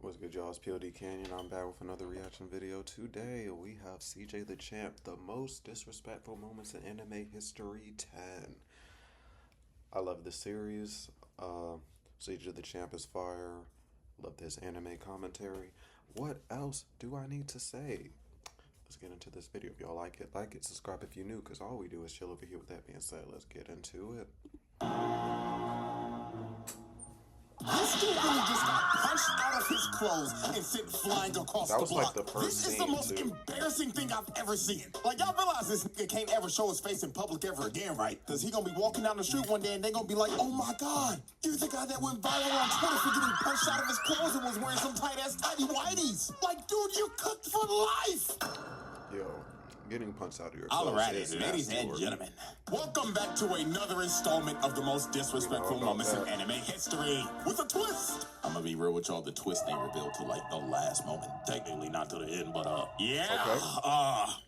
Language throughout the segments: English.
What's good, y'all? It's Pod.cannion. I'm back with another reaction video. Today we have CJ the Champ, the most disrespectful moments in anime history 10. I love this series. CJ the Champ is fire. Love this anime commentary. What else do I need to say? Let's get into this video. If y'all like it, subscribe if you're new, because all we do is chill over here. With that being said, let's get into it. This dude really just got punched out of his clothes and sent flying across the block. Like the this is the most embarrassing thing I've ever seen. Like, y'all realize this nigga can't ever show his face in public ever again, right? Because he gonna be walking down the street one day and they gonna be like, oh my God, you're the guy that went viral on Twitter for getting punched out of his clothes and was wearing some tight-ass tidy whities. Like, dude, you're cooked for life. Yo. Getting punched out of your clothes. Alrighty, ladies and gentlemen, welcome back to another installment of the most disrespectful moments in anime history with a twist. I'm gonna be real with y'all, the twist ain't revealed to like the last moment. Technically not to the end, but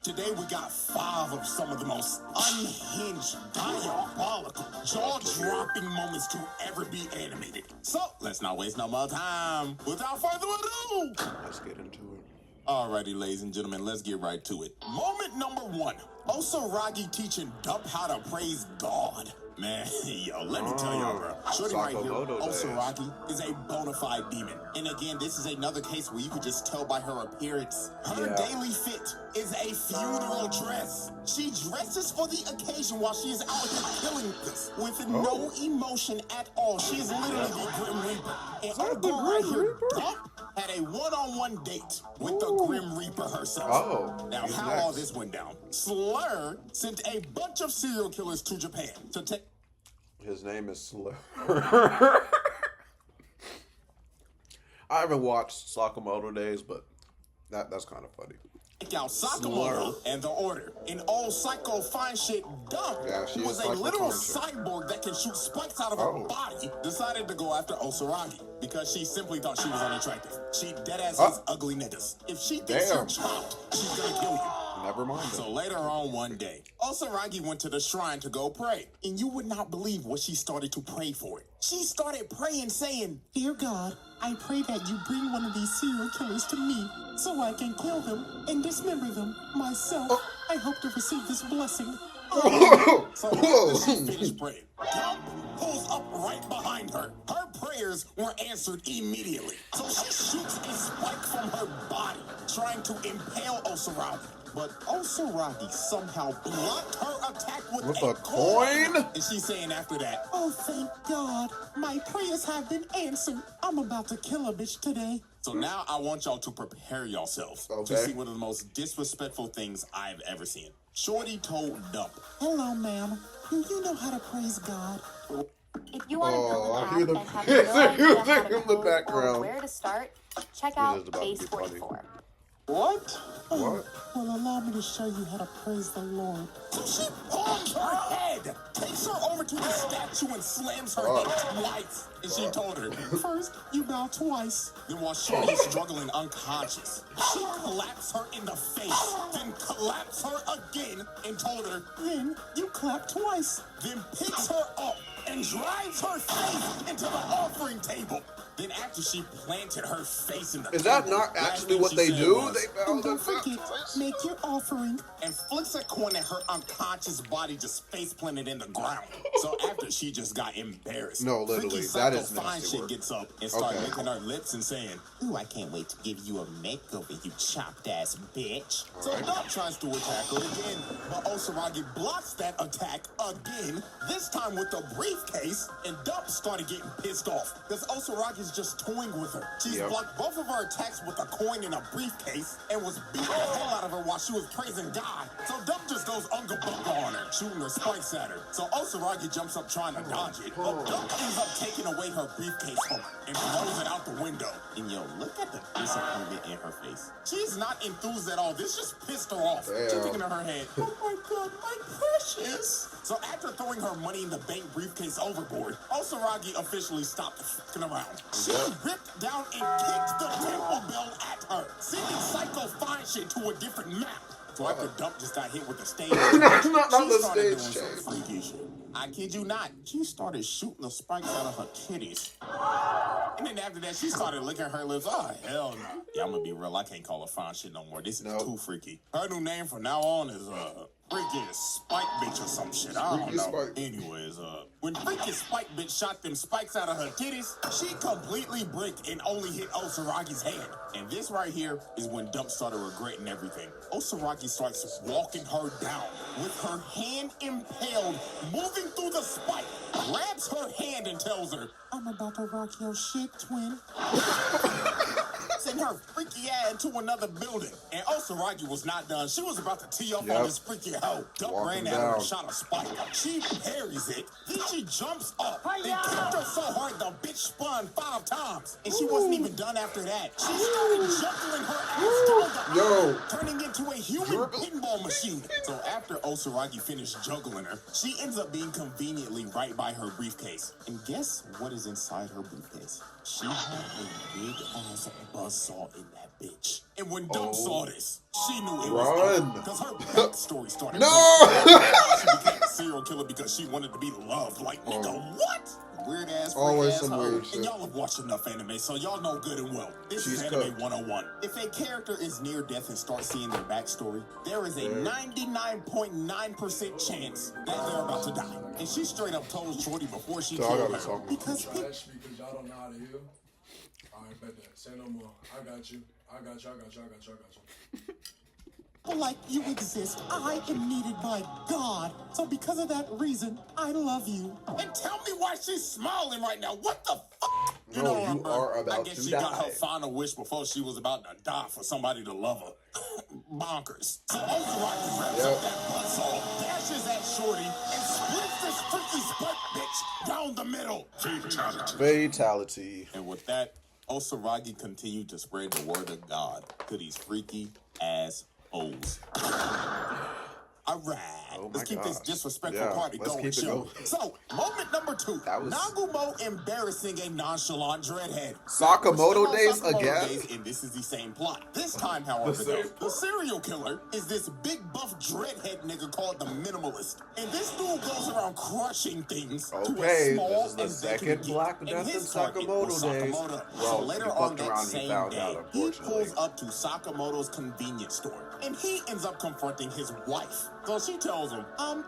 today we got 5 of some of the most unhinged, diabolical, jaw-dropping moments to ever be animated. So, let's not waste no more time. Without further ado, let's get into it. Alrighty, ladies and gentlemen, let's get right to it. Moment number 1. Osaragi teaching Dachamp how to praise God. Man, yo, let me tell y'all, bro. Shorty right here, Osaragi, is a bona fide demon. And again, this is another case where you could just tell by her appearance. Her daily fit is a funeral dress. She dresses for the occasion while she is out here killing this with no emotion at all. She is literally the Grim Reaper. And our girl right here, Dachamp, had a one-on-one date with the Grim Reaper herself. Now, how all this went down. Slur sent a bunch of serial killers to Japan to take... His name is Slur. I haven't watched Sakamoto Days, but that's kind of funny. Take out Sakamoto and the Order. An old psycho fine shit Dachamp, who was a literal cyborg that can shoot spikes out of her body, decided to go after Osaragi because she simply thought she was unattractive. She deadass hates ugly niggas. If she thinks you're chopped, she's gonna kill you. Never mind. So later on one day, Osaragi went to the shrine to go pray. And you would not believe what she started to pray for. She started praying, saying, "Dear God, I pray that you bring one of these serial killers to me so I can kill them and dismember them myself. I hope to receive this blessing." So after she finished praying, Dachamp pulls up right behind her. Her prayers were answered immediately. So she shoots a spike from her body, trying to impale Osaragi. But Osaragi somehow blocked her attack with a coin. And she's saying after that, "Oh, thank God. My prayers have been answered. I'm about to kill a bitch today." So now I want y'all to prepare yourselves to see one of the most disrespectful things I've ever seen. Shorty told Dachamp, "Hello, ma'am. Do you know how to praise God?" If you want to build an app and have no idea how to code or where to start, check out Base 44. What? Well, allow me to show you how to praise the Lord. So she palms her head, takes her over to the statue and slams her head twice. And she told her, "First, you bow twice." Then while she is struggling unconscious, she claps her in the face, then claps her again and told her, "Then you clap twice." Then picks her up and drives her face into the offering table. Then after she planted her face in the Is that not actually what they do? They bow don't forget, make your offering. And flicks a coin at her unconscious body, just face planted in the ground. So after she just got embarrassed, no, literally, that is fine nasty shit work. gets up and starts licking her lips and saying, "Ooh, I can't wait to give you a makeover, you chopped ass bitch." So Dachamp tries to attack her again, but Osaragi blocks that attack again, this time with the briefcase, and Dachamp started getting pissed off because Osaragi's just toying with her. She's blocked both of her attacks with a coin in a briefcase and was beating the hell out of her while she was praising God. So Dachamp just goes unga bunga on her, shooting her spikes at her. So Osaragi jumps up trying to dodge it, but Dachamp ends up taking away her briefcase from her and blows it out the window. And yo, look at the disappointment in her face. She's not enthused at all. This just pissed her off. She's thinking in her head, "Oh my God, my precious." So after throwing her money in the bank briefcase overboard, Osaragi officially stopped fucking around. She ripped down and kicked the temple bell at her, sending Psycho Fine shit to a different map. So after Dachamp just got hit with the stage, she started doing some freaky shit. I kid you not, she started shooting the spikes out of her titties. And then after that, she started licking her lips. Oh, hell no. Yeah, I'm gonna be real. I can't call her fine shit no more. This is too freaky. Her new name from now on is, freaky Spike Bitch or some shit. I don't know. Spike. Anyways, when freaky Spike Bitch shot them spikes out of her titties, she completely bricked and only hit Osaragi's hand. And this right here is when Dump started regretting everything. Osaragi starts walking her down with her hand impaled, moving through the spike, grabs her hand and tells her, I'm about to rock your shit, twin. Send her freaky ass into another building. And Osaragi was not done. She was about to tee up on this freaky hoe. Dump ran at her and shot a spike. She parries it. Then she jumps up. They kicked her so hard the bitch spun 5 times. And she wasn't even done after that. She started juggling her ass down the aisle, turning into a human pinball machine. So after Osaragi finished juggling her, she ends up being conveniently right by her briefcase. And guess what is inside her briefcase? She had a big ass buzzsaw in that bitch. And when Dump saw this, she knew it was over. Because her backstory started. She became a serial killer because she wanted to be loved. Like, nigga, what? Weird ass, freak ass hoe. And y'all have watched enough anime, so y'all know good and well. This is Anime 101. If a character is near death and starts seeing their backstory, there is a 99.9% chance that they're about to die. And she straight up told Shorty before she killed her. Because y'all don't know how to heal. Alright, bet that. Say no more. I got you. I got you. Like you exist, I am needed by God. So because of that reason, I love you. And tell me why she's smiling right now. What the fuck? You are about I guess to she die. got her final wish before she was about to die for somebody to love her. Bonkers. So Osaragi grabs up that buzzsaw, dashes at Shorty, and splits this freaky split bitch down the middle. Fatality. And with that, Osaragi continued to spread the word of God to these freaky ass O's. Alright, let's keep this disrespectful party going, show. So, moment number 2. Nagumo embarrassing a nonchalant dreadhead. Sakamoto days again? And this is the same plot. This time, however, the serial killer is this big buff dreadhead nigga called the Minimalist. And this dude goes around crushing things to as small this is the as they second can get. Black And Death in his target was Sakamoto days. Sakamoto. Well, So later on that same day, he pulls up to Sakamoto's convenience store. And he ends up confronting his wife. So she tells him,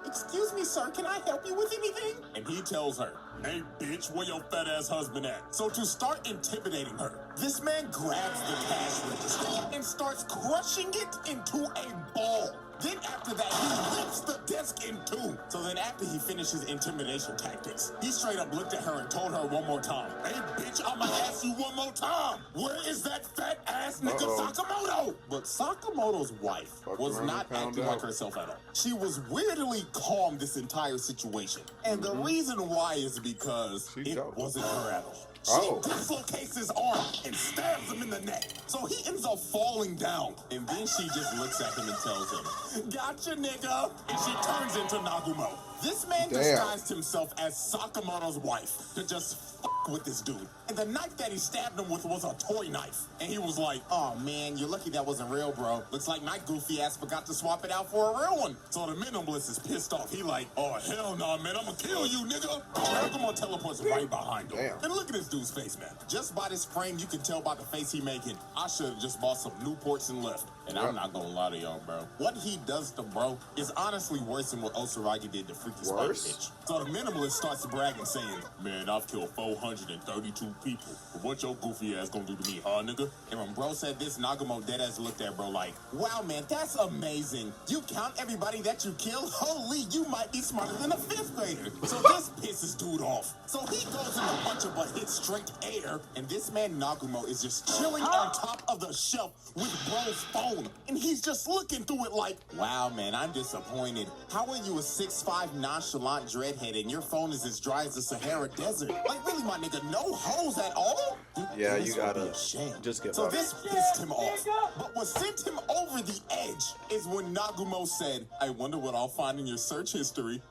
excuse me, sir, can I help you with anything? And he tells her, hey, bitch, where your fat ass husband at? So to start intimidating her, this man grabs the cash register and starts crushing it into a ball. Then after that, he rips the desk in 2. So then after he finishes intimidation tactics, he straight up looked at her and told her one more time, hey, bitch, I'ma ask you one more time. Where is that fat ass nigga Sakamoto? But Sakamoto's wife was not acting like herself at all. She was weirdly calm this entire situation. And the reason why is because it wasn't her at all. She dislocates his arm and stabs him in the neck. So he ends up falling down. And then she just looks at him and tells him, gotcha, nigga. And she turns into Nagumo. This man disguised himself as Sakamoto's wife to just fuck with this dude. And the knife that he stabbed him with was a toy knife. And he was like, oh man, you're lucky that wasn't real, bro. Looks like my goofy ass forgot to swap it out for a real one. So the Minimalist is pissed off. He like, oh hell no, man, I'ma kill you, nigga. Nagumo teleports right behind him. And look at this dude's face, man. Just by this frame, you can tell by the face he making. I should have just bought some Newports and left. And I'm not gonna lie to y'all, bro. What he does to bro is honestly worse than what Osaragi did to freaky Spike bitch. So the Minimalist starts bragging, saying, man, I've killed 432 people. But what your goofy ass gonna do to me, huh, nigga? And when bro said this, Nagumo deadass looked at bro like, wow, man, that's amazing. You count everybody that you killed? Holy, you might be smarter than a 5th grader. So this pisses dude off. So he goes in a puncher but hits straight air. And this man, Nagumo, is just chilling on top of the shelf with bro's phone. And he's just looking through it like, wow, man, I'm disappointed. How are you a 6'5" nonchalant dreadhead and your phone is as dry as the Sahara Desert? Like, really, my nigga, no holes at all? Dude, yeah, you gotta just give so up. This pissed him off. But what sent him over the edge is when Nagumo said, I wonder what I'll find in your search history.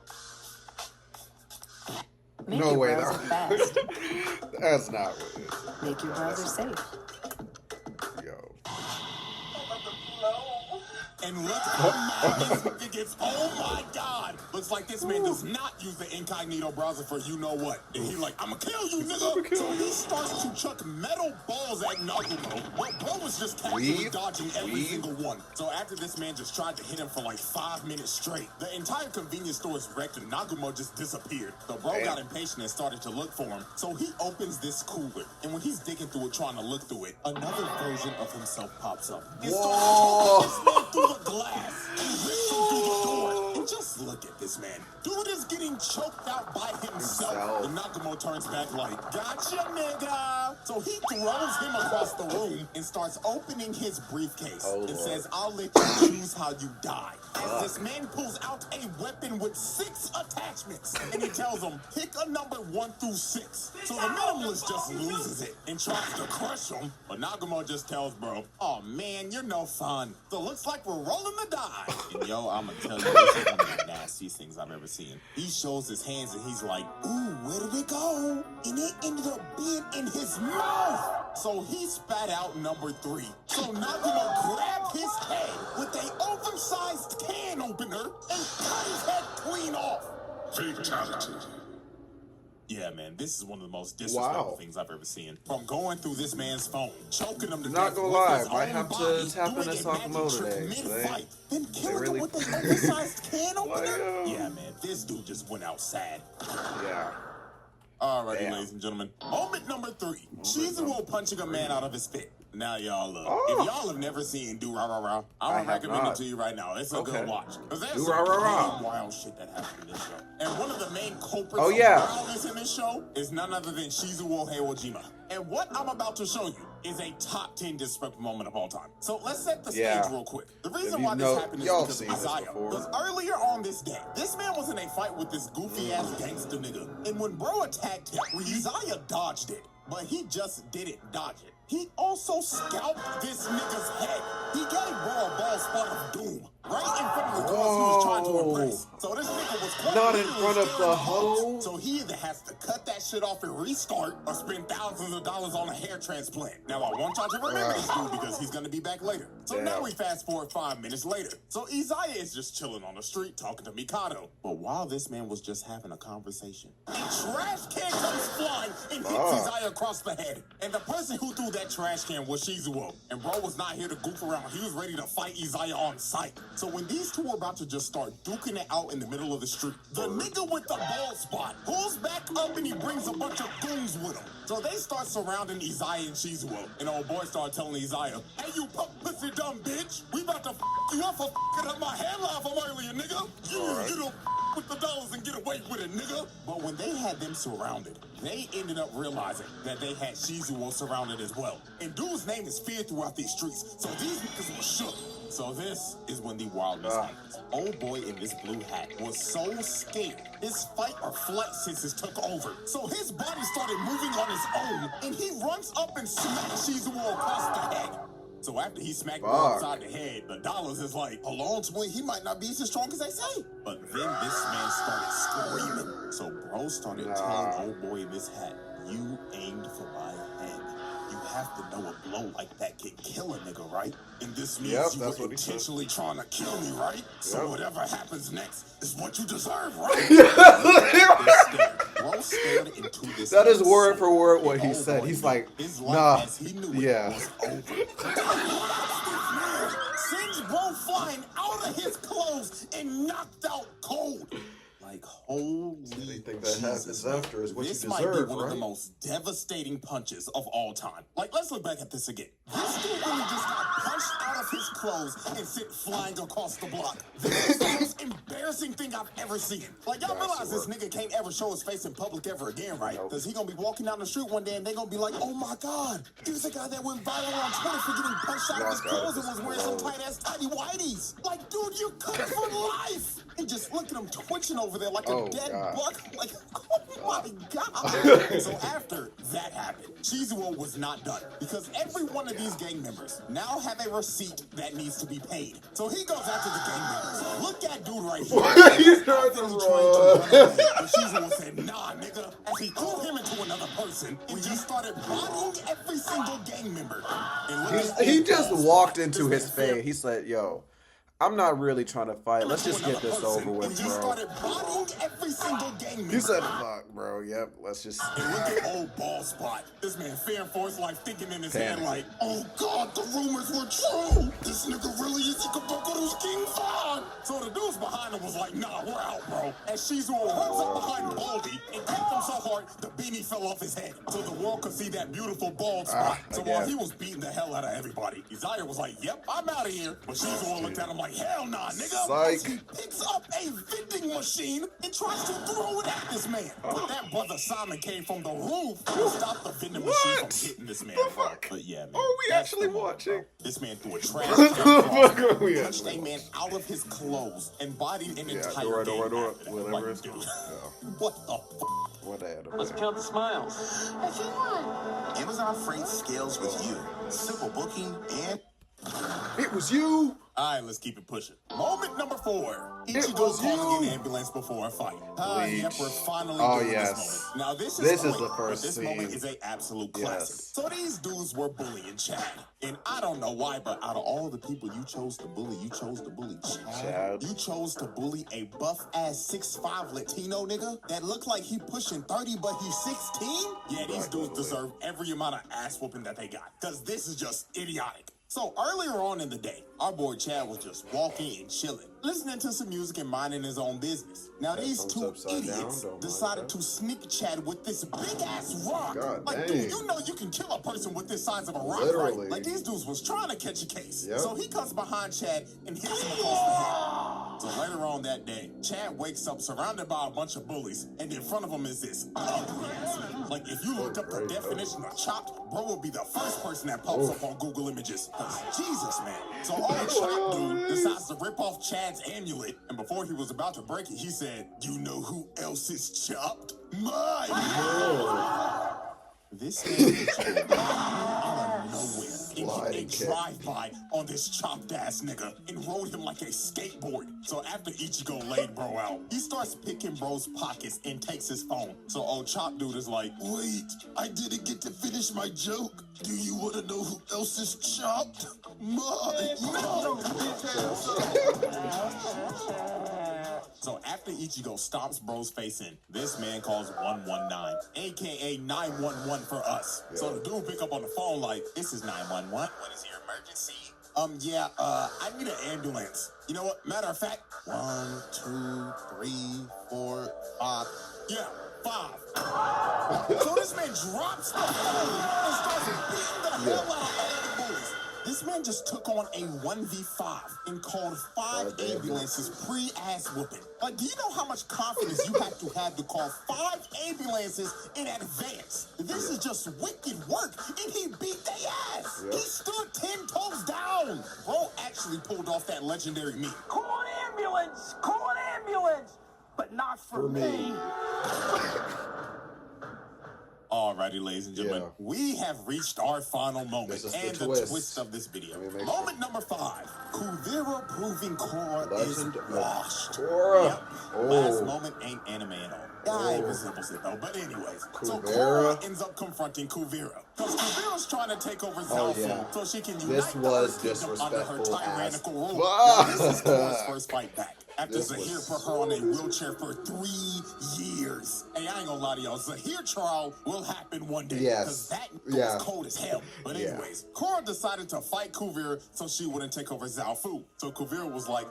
Make no your way, browser fast. That's not what it is. Make your browser safe. Yo. And look how mad this nigga gets. Oh my God. Looks like this man does not use the incognito browser for you know what. And he like, I'ma kill you, nigga. So he starts to chuck metal balls at Nagumo. Well, bro was just casually dodging every single one. So after this man just tried to hit him for like 5 minutes straight, the entire convenience store is wrecked and Nagumo just disappeared. The bro got impatient and started to look for him. So he opens this cooler. And when he's digging through it, trying to look through it, another version of himself pops up. It starts choking this man through the glass and rips him through the door. And just look at this man. Dude is getting choked out by himself. And Nagumo turns back like, gotcha, nigga. So he throws him across the room and starts opening his briefcase and says, I'll let you choose how you die. As this man pulls out a weapon with 6 attachments. And he tells him, pick a number 1 through 6. So the minimalist just loses it and tries to crush him. But Nagumo just tells bro, oh man, you're no fun. So looks like we're rolling the die. And yo, I'ma tell you, this is one of the nastiest things I've ever seen. He shows his hands and he's like, ooh, where did it go? And it ended up being in his mouth. So he spat out number 3. So Nagumo grabbed his head with an oversized can opener and cut his head clean off. Fatality. Yeah, man, this is one of the most disrespectful things I've ever seen. From going through this man's phone, choking him to death. Not gonna lie, might have to tap into Sakamo today. Then killing him with an oversized can opener? Yeah, man, this dude just went out sad. Yeah. Alrighty, ladies and gentlemen. Moment number 3. Shizuo punching a man out of his fit. Now y'all look. If y'all have never seen Do Ra Ra Ra, I'm gonna recommend it to you right now. It's a good watch. Because there's some wild shit that happened in this show. And one of the main culprits of wildness in this show is none other than Shizuo Heiojima. And what I'm about to show you is a top 10 disrespectful moment of all time. So let's set the stage real quick. The reason why this happened is because of Isaiah. Because earlier on this day, this man was in a fight with this goofy-ass gangster nigga. And when bro attacked him, Isaiah dodged it. But he just didn't dodge it. He also scalped this nigga's head. He gave bro a ball spot of doom right in front of the girls he was trying to impress. So this nigga was quite not in front of the hoe. So he either has to cut that shit off and restart or spend thousands of dollars on a hair transplant. Now I want y'all to remember this dude because he's gonna be back later. So now we fast forward 5 minutes later. So Isaiah is just chilling on the street talking to Mikado. But while this man was just having a conversation, a trash can comes flying and hits Isaiah across the head. And the person who threw that trash can was Shizuo. And bro was not here to goof around. He was ready to fight Isaiah on sight. So when these two were about to just start duking it out in the middle of the street, the nigga with the bald spot pulls back up and he brings a bunch of goons with him. So they start surrounding Isaiah and Shizuo. And old boy started telling Isaiah, hey, you pussy dumb bitch, we about to you up for f***ing up my hairline from earlier, nigga. You don't with the dollars and get away with it, nigga. But when they had them surrounded, they ended up realizing that they had Shizuo surrounded as well. And dude's name is feared throughout these streets, so these niggas were shook. So this is when the wildness happens. Old boy in this blue hat was so scared, his fight or flight senses took over. So his body started moving on his own, and he runs up and smacks Shizuo across the head. So after he smacked bro upside the head, the dollars is like, hold on, twin, he might not be as strong as they say. But then this man started screaming. So bro started telling old boy in this hat, you aimed for my head. You have to know a blow like that can kill a nigga, right? And this means you were intentionally trying to kill me, right? So whatever happens next is what you deserve, right? Bro stared into this. That is word for word what he said. He's like, nah, yeah. Sends bro flying out of his clothes and knocked out cold. Like, holy anything that happens after is what you deserve, This might be one of the most devastating punches of all time. Like, let's look back at this again. This dude really just got punched out of his clothes and sent flying across the block. This is the most embarrassing thing I've ever seen. Like, y'all realize this nigga can't ever show his face in public ever again, right? Because he gonna be walking down the street one day and they gonna be like, oh my God, here's the guy that went viral on Twitter for getting punched out of his clothes and was wearing some tight-ass tidy whities. Like, dude, you're cut for life. And just look at him twitching over there like a dead buck. Like, oh my God. So after that happened, Shizuo was not done. Because every one of these gang members now have a receipt that needs to be paid. So he goes after the gang members. Look at dude right here. He's trying to run. But Shizuo said, nah, nigga. As he threw him into another person and just started bodying every single gang member. And he just walked into his face. He said, yo, I'm not really trying to fight. Let's just get this over with, and he bro. started bodying every single gang member. You said fuck, bro. Yep, let's just... And look at old Ball Spot. This man fearing for his life, thinking in his head like, oh God, the rumors were true. This nigga really is Ikaboko's King Von. So the dudes behind him was like, nah, we're out, bro. And Shizuo runs up behind Baldy and kicked him so hard, the beanie fell off his head. So the world could see that beautiful bald spot. So while he was beating the hell out of everybody, Isaiah was like, yep, I'm out of here. But Shizuo looked at him like, hell nah, nigga. Psych. He picks up a vending machine and tries to throw it at this man. But that brother Simon came from the roof to stop the vending machine from hitting this man. But yeah, man. Are we actually watching? This man threw a trash Fuck are we can, actually punched a man out of his clothes and bodied an entire door, gang. whatever it's dude. called. What the f***? What Adam? Let's count the smiles. Amazon Freight scales with you. Simple booking and... It was you. All right, let's keep it pushing. Moment number 4. It Ichigo was calling you. an ambulance before a fight. Bleach. Yep, we're finally doing yes. this moment. Now, this This is is quick, the first but this scene. moment is an absolute classic. Yes. So these dudes were bullying Chad. And I don't know why, but out of all the people you chose to bully, you chose to bully Chad. You chose to bully a buff-ass 6'5" Latino nigga that looked like he pushing 30, but he's 16? Yeah, these dudes deserve every amount of ass whooping that they got. Because this is just idiotic. So earlier on in the day, our boy Chad was just walking and chilling, listening to some music and minding his own business. Now these two idiots decided to sneak Chad with this big ass rock. Like, dude, you know you can kill a person with this size of a rock, right? Like these dudes was trying to catch a case. So he comes behind Chad and hits him across the head. So later on that day, Chad wakes up surrounded by a bunch of bullies, and in front of him is this ugly ass man. Like if you looked up the definition of chopped, bro would be the first person that pops up on Google Images. Jesus, man. So old Chop dude decides to rip off Chad's amulet, and before he was about to break it, he said, you know who else is chopped? Mine! This man out of nowhere and hit a drive-by on this chopped-ass nigga and rode him like a skateboard. So after Ichigo laid bro out, he starts picking bro's pockets and takes his phone. So old chop dude is like, wait, I didn't get to finish my joke. Do you want to know who else is chopped? Mine. No! So after Ichigo stomps bro's face in, this man calls 119, aka 911 for us. So the dude pick up on the phone like, this is 911. What is your emergency? I need an ambulance. You know what? Matter of fact, 1, 2, 3, 4, 5. Yeah, 5. So this man drops the phone and starts beating the hell out of the bullies. This man just took on a 1v5 and called 5 ambulances pre-ass whooping. Like, do you know how much confidence you have to call 5 ambulances in advance? This is just wicked work, and he beat their ass. He stood 10 toes down. Bro actually pulled off that legendary meme. Call an ambulance! Call an ambulance! But not for me. Alrighty, ladies and gentlemen, we have reached our final moment and the twist of this video. Moment number 5. Kuvira proving Korra is washed. Last moment ain't anime at all. Guy resembles it though, but anyways. So Korra ends up confronting Kuvira. Because Kuvira's trying to take over Zaofu so she can unite the kingdom under her tyrannical rule. Now, this is Korra's first fight back. After Zahir put her on a wheelchair for 3 years. Hey, I ain't gonna lie to y'all. Zahir trial will happen one day. Because that was cold as hell. But anyways, Korra decided to fight Kuvira so she wouldn't take over Zaofu. So Kuvira was like,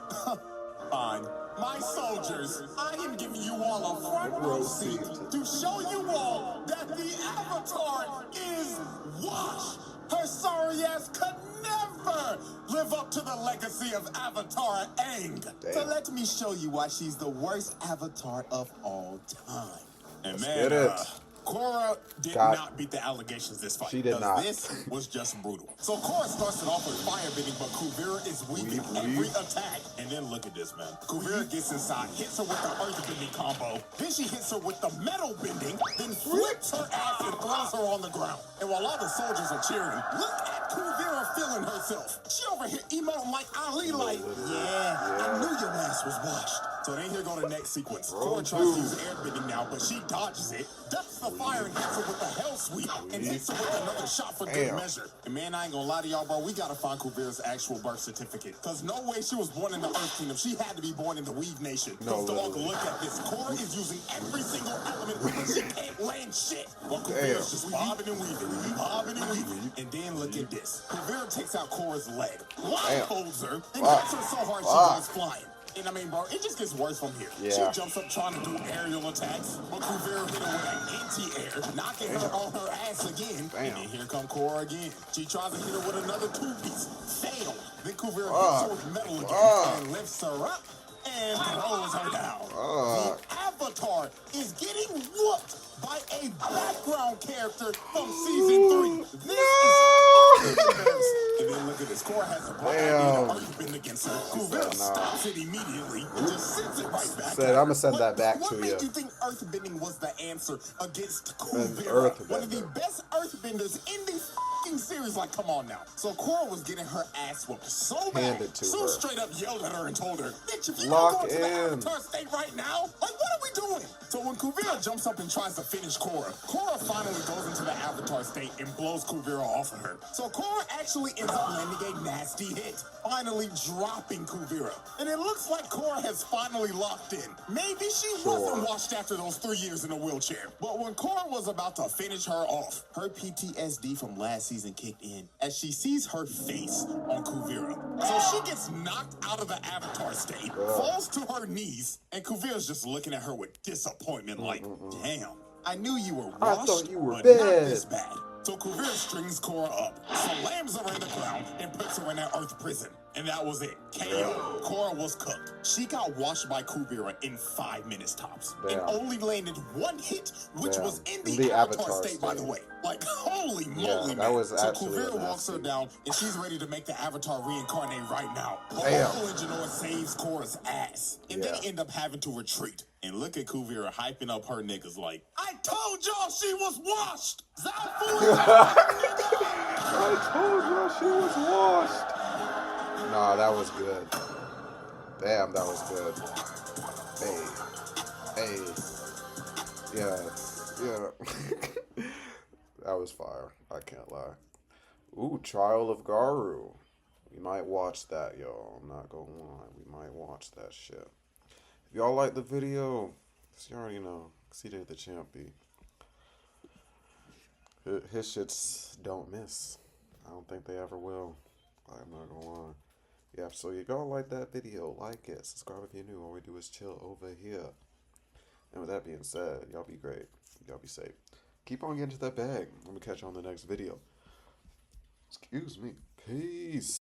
fine. My soldiers, I am giving you all a front row seat to show you all that the Avatar is washed. Her sorry ass could never live up to the legacy of Avatar Aang. So let me show you why she's the worst Avatar of all time. And man, Korra did not beat the allegations this fight. She did not. This was just brutal. So Korra starts it off with firebending, but Kuvira is weaving every attack. And then look at this, man. Kuvira gets inside, hits her with the earth-bending combo. Then she hits her with the metal bending, then flips her ass and throws her on the ground. And while all the soldiers are cheering, look at Kuvira feeling herself. She over here emoting like Ali, like, yeah, I knew your ass was washed. So then here go the next sequence. Cora tries to use airbending now, but she dodges it, ducks the fire and hits her with the hell sweep, and hits her with another shot for good measure. And man, I ain't gonna lie to y'all, bro, we gotta find Kuvira's actual birth certificate. Cause no way she was born in the Earth Kingdom. She had to be born in the Weave Nation. No, dog, look at this. Cora is using every single element, but she can't land shit. Well, Kuvira's just bobbing and weaving, and then look at this. Kuvira takes out Cora's leg, blindfolds her, and hits her so hard she goes flying. And I mean, bro, it just gets worse from here. She jumps up trying to do aerial attacks, but Kuvira hit her with an anti-air, knocking her on her ass again. And then here come Cora again. She tries to hit her with another two-piece. Failed. Then Kuvira hits her with metal again and lifts her up and throws her down. The Avatar is getting whooped by a background character from season 3. This is embarrassing. And then look at this. Cora has a bright idea to earthbend against her. Kuvira stops it immediately and just sends it right back. I'm gonna send that back to you. What made you think earthbending was the answer against Kuvira? One of the best earthbenders in the fucking series. Like, come on now. So Cora was getting her ass whooped so bad. So straight up yelled at her and told her, bitch, if you don't go to the Avatar state right now, like, what are we doing? So when Kuvira jumps up and tries to finish Cora finally goes into the Avatar state and blows Kuvira off of her. So Cora actually ends up landing a nasty hit, finally dropping Kuvira. And it looks like Cora has finally locked in. Maybe she wasn't washed after those 3 years in a wheelchair. But when Cora was about to finish her off, her PTSD from last season kicked in as she sees her face on Kuvira. So she gets knocked out of the Avatar state, falls to her knees, and Kuvira's just looking at her with disappointment like, damn. I knew you were washed, I thought you were but bad. not this bad. So Kuvira strings Cora up, slams her in the ground, and puts her in that Earth prison. And that was it. KO. Cora was cooked. She got washed by Kuvira in 5 minutes tops. And only landed one hit, which was in the Avatar state, by the way. Like, holy moly, man. Was so Kuvira walks her down, and she's ready to make the Avatar reincarnate right now. But Uncle Engineer saves Cora's ass. And they end up having to retreat. And look at Kuvira hyping up her niggas like, I told y'all she was washed! I told y'all she was washed! Nah, that was good. Damn, that was good. Hey. Yeah. That was fire. I can't lie. Ooh, Trial of Garu. We might watch that, y'all. I'm not gonna lie. We might watch that shit. If y'all like the video, you already know, CJ the Champ be. His shits don't miss. I don't think they ever will. I'm not gonna lie. Yeah, so if y'all like that video, like it, subscribe if you're new. All we do is chill over here. And with that being said, y'all be great. Y'all be safe. Keep on getting to that bag. I'm gonna catch you on the next video. Excuse me. Peace.